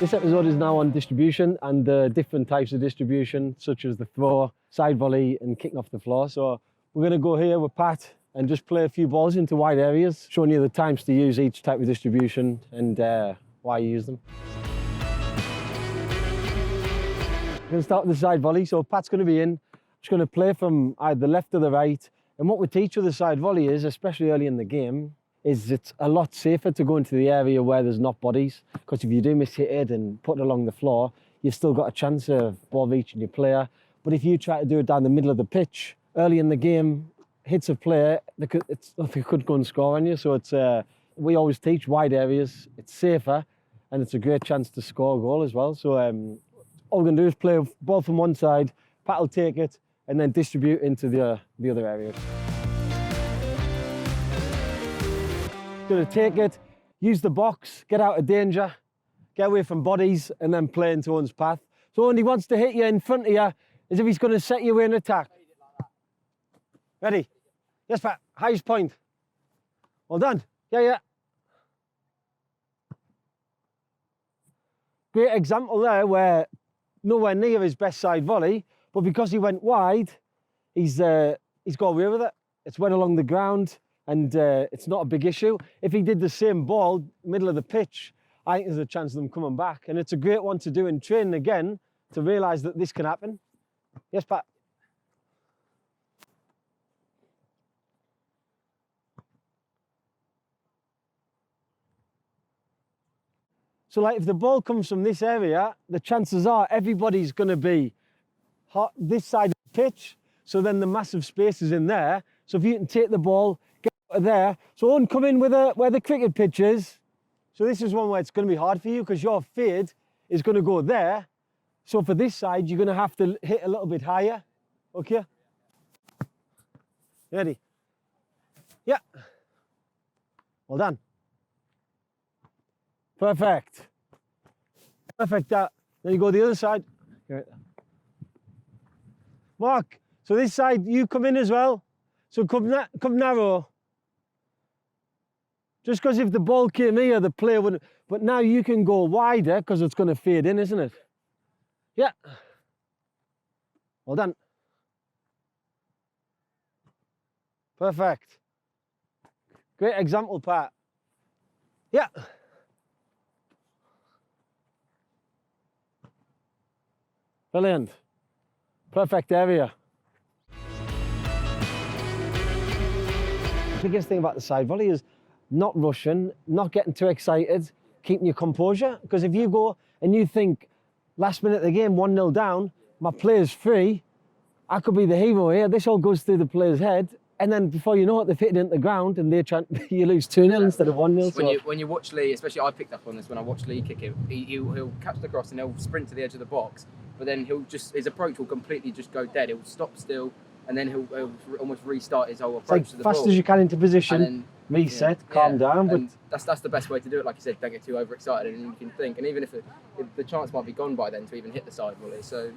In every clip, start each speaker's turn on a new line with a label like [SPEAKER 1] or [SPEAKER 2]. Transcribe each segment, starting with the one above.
[SPEAKER 1] This episode is now on distribution and the different types of distribution, such as the throw, side volley and kicking off the floor. So we're going to go here with Pat and just play a few balls into wide areas, showing you the times to use each type of distribution and why you use them. We're going to start with the side volley. So Pat's going to be in, just going to play from either the left or the right. And what we teach with the side volley is, especially early in the game, is it's a lot safer to go into the area where there's not bodies, because if you do miss hit it and put it along the floor, you've still got a chance of ball reaching your player. But if you try to do it down the middle of the pitch, early in the game, hits a player, they could go and score on you. So it's we always teach wide areas, it's safer, and it's a great chance to score a goal as well. So all we're going to do is play a ball from one side, Pat will take it, and then distribute into the other areas. Going to take it, use the box, get out of danger, get away from bodies, and then play into one's path. So when he wants to hit you in front of you, as if he's going to set you away in attack. Ready? Yes, Pat. Highest point. Well done. Yeah. Great example there where nowhere near his best side volley, but because he went wide, he's got away with it. It's went along the ground. And it's not a big issue. If he did the same ball, middle of the pitch, I think there's a chance of them coming back. And it's a great one to do in training again, to realise that this can happen. Yes, Pat? So like if the ball comes from this area, the chances are everybody's going to be this side of the pitch. So then the massive space is in there. So if you can take the ball, there, so one come in with where the cricket pitch is. So this is one where it's going to be hard for you because your fade is going to go there. So for this side, you're going to have to hit a little bit higher. Okay? Ready? Yeah. Well done. Perfect. Perfect. Then you go the other side. Mark, so this side, you come in as well. So come narrow. Just because if the ball came here, the player wouldn't. But now you can go wider because it's going to fade in, isn't it? Yeah. Well done. Perfect. Great example, Pat. Yeah. Brilliant. Perfect area. The biggest thing about the side volley is not rushing, not getting too excited, keeping your composure. Because if you go and you think, last minute of the game, 1-0 down, my player's free, I could be the hero here, this all goes through the player's head, and then before you know it, they've hit it into the ground and you lose 2-0 instead of 1-0.
[SPEAKER 2] When you watch Lee, especially I picked up on this when I watched Lee kick it, he'll catch the cross and he'll sprint to the edge of the box, but then his approach will completely just go dead. He'll stop still, and then he'll almost restart his whole approach to the ball.
[SPEAKER 1] Fast as you can into position, reset, calm down.
[SPEAKER 2] But that's the best way to do it. Like you said, don't get too overexcited, and you can think. And even if the chance might be gone by then to even hit the side volley. So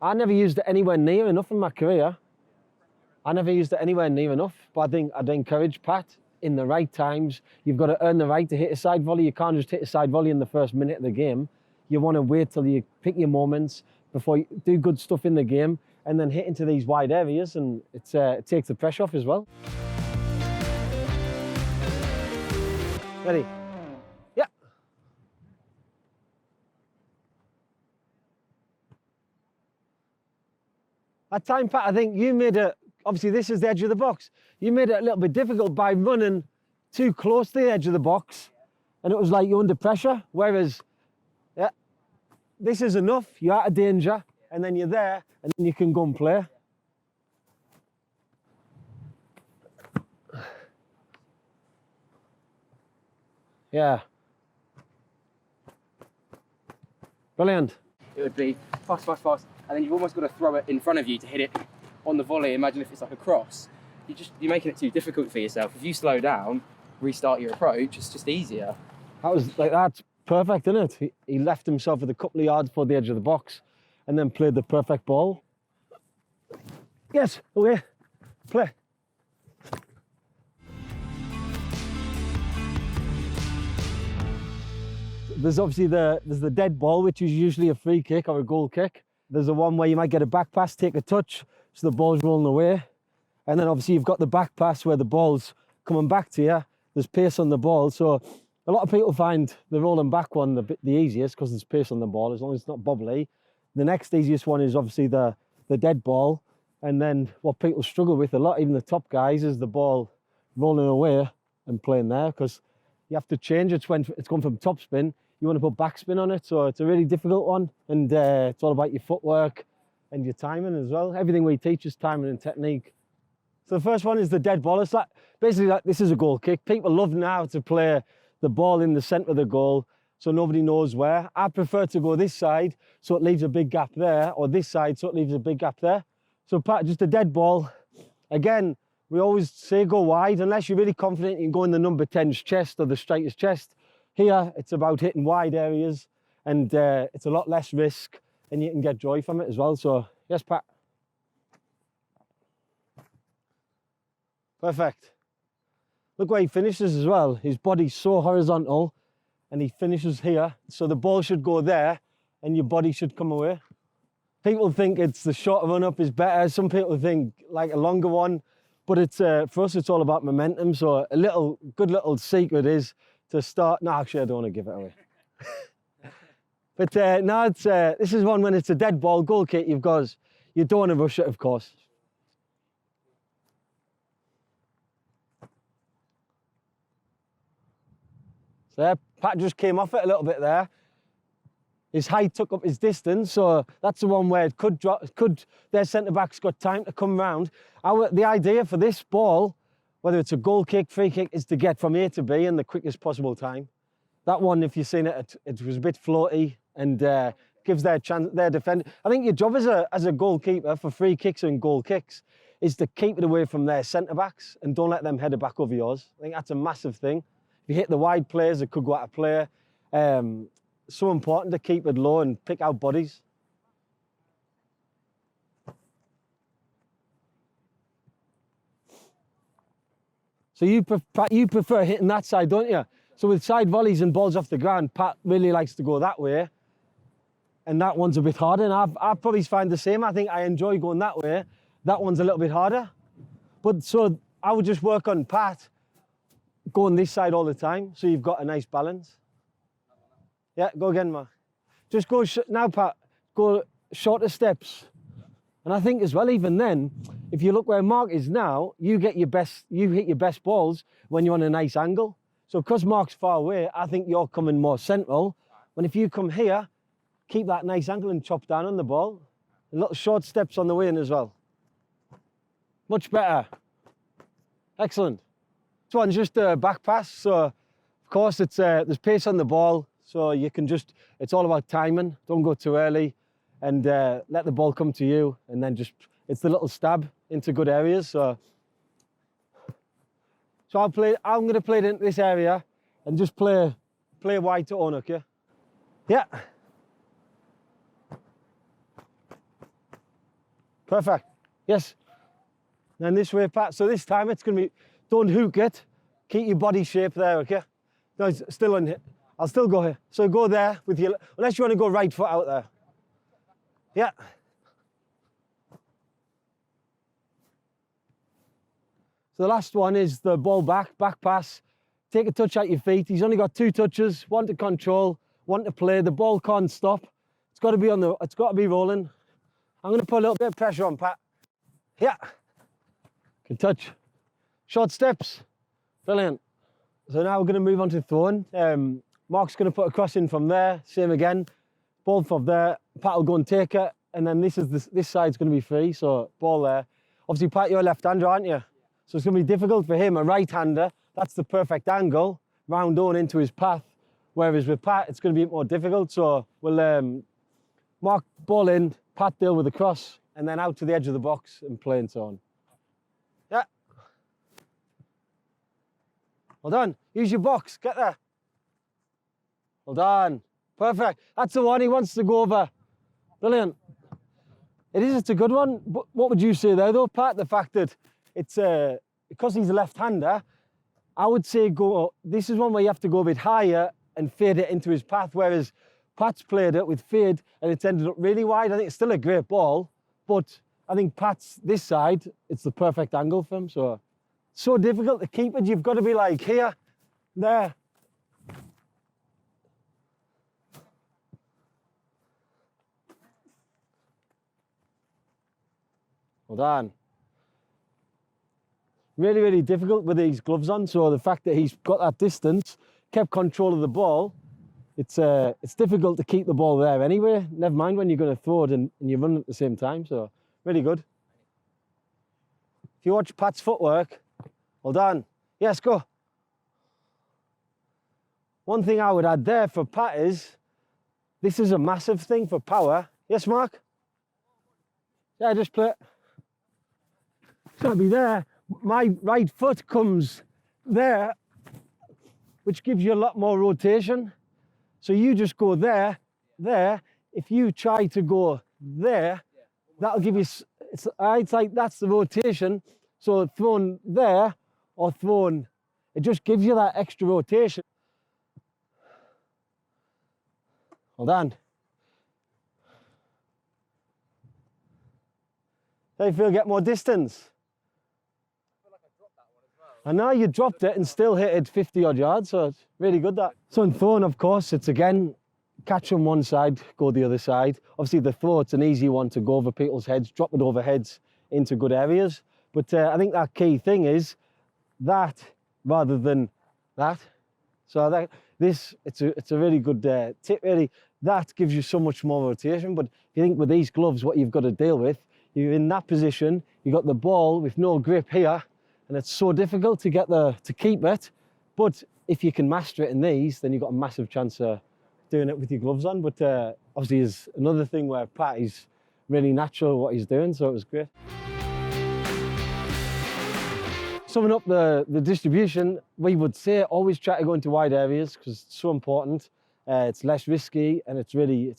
[SPEAKER 1] I never used it anywhere near enough in my career. But I think I'd encourage Pat in the right times. You've got to earn the right to hit a side volley. You can't just hit a side volley in the first minute of the game. You want to wait till you pick your moments before you do good stuff in the game, and then hit into these wide areas, and it takes the pressure off as well. Ready? Yeah. That time, Pat, I think you made it, obviously this is the edge of the box, you made it a little bit difficult by running too close to the edge of the box, and it was like you're under pressure, whereas this is enough, you're out of danger, and then you're there, and then you can go and play. Yeah. Brilliant.
[SPEAKER 2] it would be fast, and then you've almost got to throw it in front of you to hit it on the volley. Imagine if it's like a cross. You're making it too difficult for yourself. If you slow down, restart your approach, it's just easier.
[SPEAKER 1] That's perfect, isn't it? He left himself with a couple of yards before the edge of the box and then played the perfect ball. Yes, away, play. there's obviously there's the dead ball, which is usually a free kick or a goal kick. There's the one where you might get a back pass, take a touch, so the ball's rolling away. And then obviously you've got the back pass where the ball's coming back to you. There's pace on the ball. So a lot of people find the rolling back one the easiest because there's pace on the ball, as long as it's not bobbly. The next easiest one is obviously the dead ball. And then what people struggle with a lot, even the top guys, is the ball rolling away and playing there, because you have to change it when it's gone from top spin. You want to put backspin on it, so it's a really difficult one. And it's all about your footwork and your timing as well. Everything we teach is timing and technique. So the first one is the dead ball. It's like, basically like, this is a goal kick. People love now to play the ball in the centre of the goal so nobody knows where. I prefer to go this side so it leaves a big gap there, or this side so it leaves a big gap there. So just a dead ball. Again, we always say go wide, unless you're really confident you can go in the number 10's chest or the striker's chest. Here, it's about hitting wide areas, and it's a lot less risk, and you can get joy from it as well. So, yes, Pat. Perfect. Look where he finishes as well. His body's so horizontal, and he finishes here. So the ball should go there, and your body should come away. People think it's the shorter run up is better. Some people think like a longer one, but it's for us, it's all about momentum. So a good little secret is to start. No, actually, I don't want to give it away. But now this is one when it's a dead ball goal kick. You don't want to rush it, of course. So there, Pat just came off it a little bit there. His height took up his distance, so that's the one where it could drop. Their centre-back's got time to come round. The idea for this ball, whether it's a goal kick, free kick, is to get from A to B in the quickest possible time. That one, if you've seen it, it was a bit floaty and gives their defender. I think your job as a goalkeeper for free kicks and goal kicks is to keep it away from their centre-backs and don't let them head it back over yours. I think that's a massive thing. If you hit the wide players, it could go out of play. So important to keep it low and pick out bodies. So you prefer hitting that side, don't you? So with side volleys and balls off the ground, Pat really likes to go that way. And that one's a bit harder. And I probably find the same. I think I enjoy going that way. That one's a little bit harder. But so I would just work on Pat going this side all the time, so you've got a nice balance. Yeah, go again, Mark. Just go now, Pat. Go shorter steps. And I think as well, even then, if you look where Mark is now, you hit your best balls when you're on a nice angle. So because Mark's far away, I think you're coming more central. When if you come here, keep that nice angle and chop down on the ball. A little short steps on the way in as well. Much better. Excellent. This one's just a back pass. So of course there's pace on the ball. So you can it's all about timing. Don't go too early and let the ball come to you. And then it's the little stab into good areas. So I'm going to play it into this area and just play wide to Onuk, yeah? Yeah. Perfect. Yes. And this way, Pat. So this time it's going to be, don't hook it. Keep your body shape there, okay? No, it's still on here. I'll still go here. So go there with your, unless you want to go right foot out there. Yeah. So the last one is the ball back pass. Take a touch at your feet. He's only got 2 touches, one to control, one to play. The ball can't stop. It's got to be rolling. I'm going to put a little bit of pressure on Pat. Yeah. Good touch. Short steps. Brilliant. So now we're going to move on to throwing. Mark's going to put a cross in from there, same again. Ball from there, Pat will go and take it, and then this side's going to be free, so ball there. Obviously, Pat, you're a left-hander, aren't you? So it's going to be difficult for him, a right-hander. That's the perfect angle, round on into his path. Whereas with Pat, it's going to be more difficult, so we'll Mark ball in, Pat deal with the cross, and then out to the edge of the box and play and so on. Yeah. Well done. Use your box, get there. Well done. Perfect. That's the one he wants to go over. Brilliant. It's a good one. But what would you say there though, Pat? The fact that it's because he's a left-hander, I would say this is one where you have to go a bit higher and fade it into his path, whereas Pat's played it with fade and it's ended up really wide. I think it's still a great ball, but I think Pat's this side, it's the perfect angle for him. So difficult to keep it. You've got to be like here, there. Hold on. Really, really difficult with these gloves on. So the fact that he's got that distance, kept control of the ball, it's difficult to keep the ball there anyway. Never mind when you're going to throw it and you run at the same time. So really good. If you watch Pat's footwork, hold on. Yes, go. One thing I would add there for Pat is, this is a massive thing for power. Yes, Mark? Yeah, just play. It's got to be there. My right foot comes there, which gives you a lot more rotation. So you just go there, there. If you try to go there, that'll give you, it's like that's the rotation. So thrown there or thrown, it just gives you that extra rotation. Hold on. How do you feel get more distance? I know you dropped it and still hit it 50 odd yards, so it's really good that. So in throwing, of course, it's again, catch on one side, go the other side. Obviously the throw, it's an easy one to go over people's heads, drop it over heads into good areas. But I think that key thing is that rather than that. So that it's a really good tip, really. That gives you so much more rotation. But if you think with these gloves, what you've got to deal with, you're in that position, you've got the ball with no grip here, and it's so difficult to get to keep it. But if you can master it in these, then you've got a massive chance of doing it with your gloves on. But obviously is another thing where Pat is really natural what he's doing, so it was great. Summing up the distribution, we would say always try to go into wide areas because it's so important. It's less risky and it's a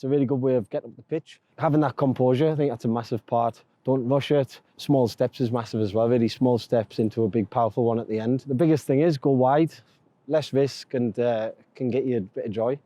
[SPEAKER 1] really good way of getting up the pitch. Having that composure, I think that's a massive part. Don't rush it. Small steps is massive as well. Really small steps into a big, powerful one at the end. The biggest thing is go wide, less risk, and can get you a bit of joy.